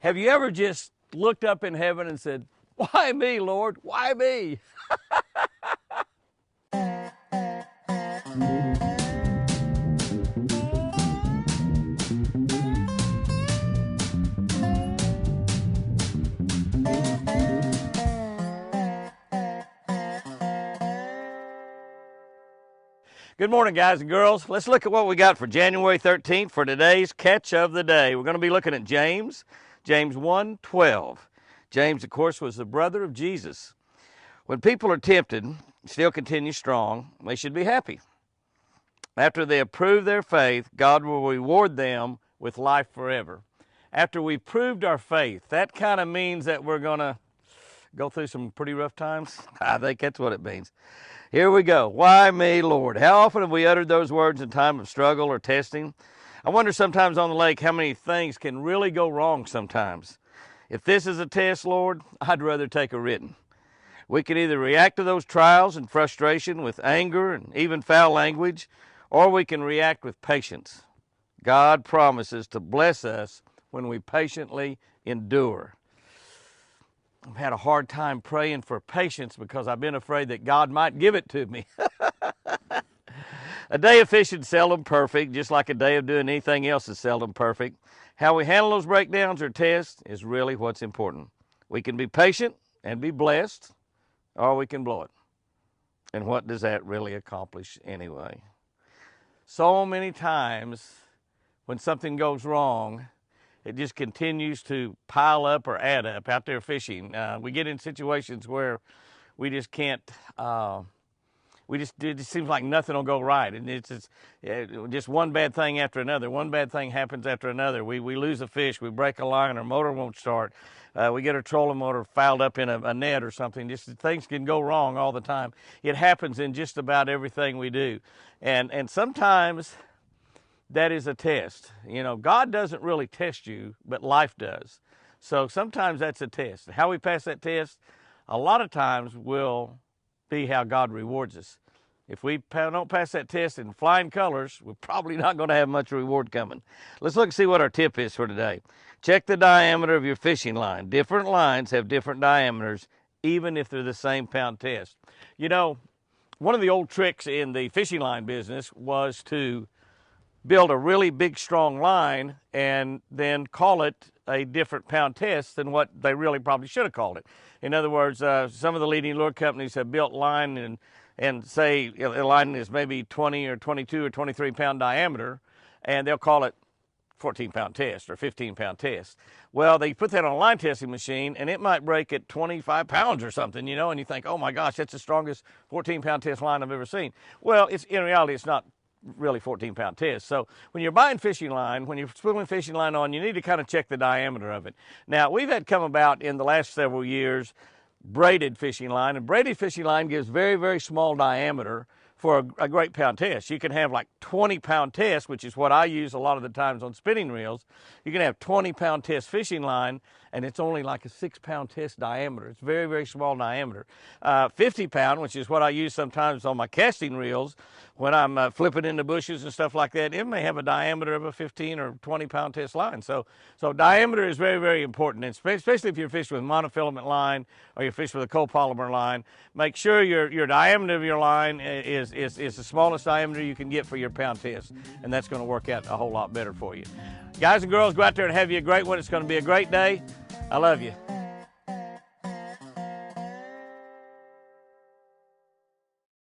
Have you ever just looked up in heaven and said, "Why me, Lord? Why me?" Good morning, guys and girls. Let's look at what we got for January 13th for today's catch of the day. We're going to be looking at James 1:12. James, of course, was the brother of Jesus. When people are tempted, still continue strong, they should be happy. After they have proved their faith, God will reward them with life forever. After we've proved our faith, that kind of means that we're going to go through some pretty rough times. I think that's what it means. Here we go. Why me, Lord? How often have we uttered those words in time of struggle or testing? I wonder sometimes on the lake how many things can really go wrong sometimes. If this is a test, Lord, I'd rather take a written. We can either react to those trials and frustration with anger and even foul language, or we can react with patience. God promises to bless us when we patiently endure. I've had a hard time praying for patience because I've been afraid that God might give it to me. A day of fishing is seldom perfect, just like a day of doing anything else is seldom perfect. How we handle those breakdowns or tests is really what's important. We can be patient and be blessed, or we can blow it. And what does that really accomplish anyway? So many times when something goes wrong, it just continues to pile up or add up out there fishing. We get in situations where we just can't, it just seems like nothing will go right. And it's just one bad thing after another. One bad thing happens after another. We lose a fish, we break a line, our motor won't start. We get our trolling motor fouled up in a net or something. Just things can go wrong all the time. It happens in just about everything we do. And sometimes that is a test. You know, God doesn't really test you, but life does. So sometimes that's a test. How we pass that test, a lot of times will be how God rewards us. If we don't pass that test in flying colors, we're probably not going to have much reward coming. Let's look and see what our tip is for today. Check the diameter of your fishing line. Different lines have different diameters, even if they're the same pound test. You know, one of the old tricks in the fishing line business was to build a really big, strong line and then call it a different pound test than what they really probably should have called it. In other words, some of the leading lure companies have built line and say a line is maybe 20 or 22 or 23 pound diameter, and they'll call it 14-pound test or 15-pound test. Well, they put that on a line testing machine, and it might break at 25 pounds or something, you know, and you think, oh my gosh, that's the strongest 14-pound test line I've ever seen. Well, in reality, it's not really 14-pound test. So when you're buying fishing line, when you're putting fishing line on, you need to kind of check the diameter of it. Now, we've had come about in the last several years braided fishing line, and braided fishing line gives very, very small diameter for a great pound test. You can have like 20-pound test, which is what I use a lot of the times on spinning reels. You can have 20-pound test fishing line, and it's only like a 6-pound test diameter. It's very, very small diameter. 50-pound, which is what I use sometimes on my casting reels when I'm flipping into bushes and stuff like that, it may have a diameter of a 15 or 20-pound test line. So diameter is very, very important, and especially if you're fishing with monofilament line or you're fishing with a copolymer line. Make sure your diameter of your line is the smallest diameter you can get for your pound test, and that's going to work out a whole lot better for you. Guys and girls, go out there and have you a great one. It's going to be a great day. I love you.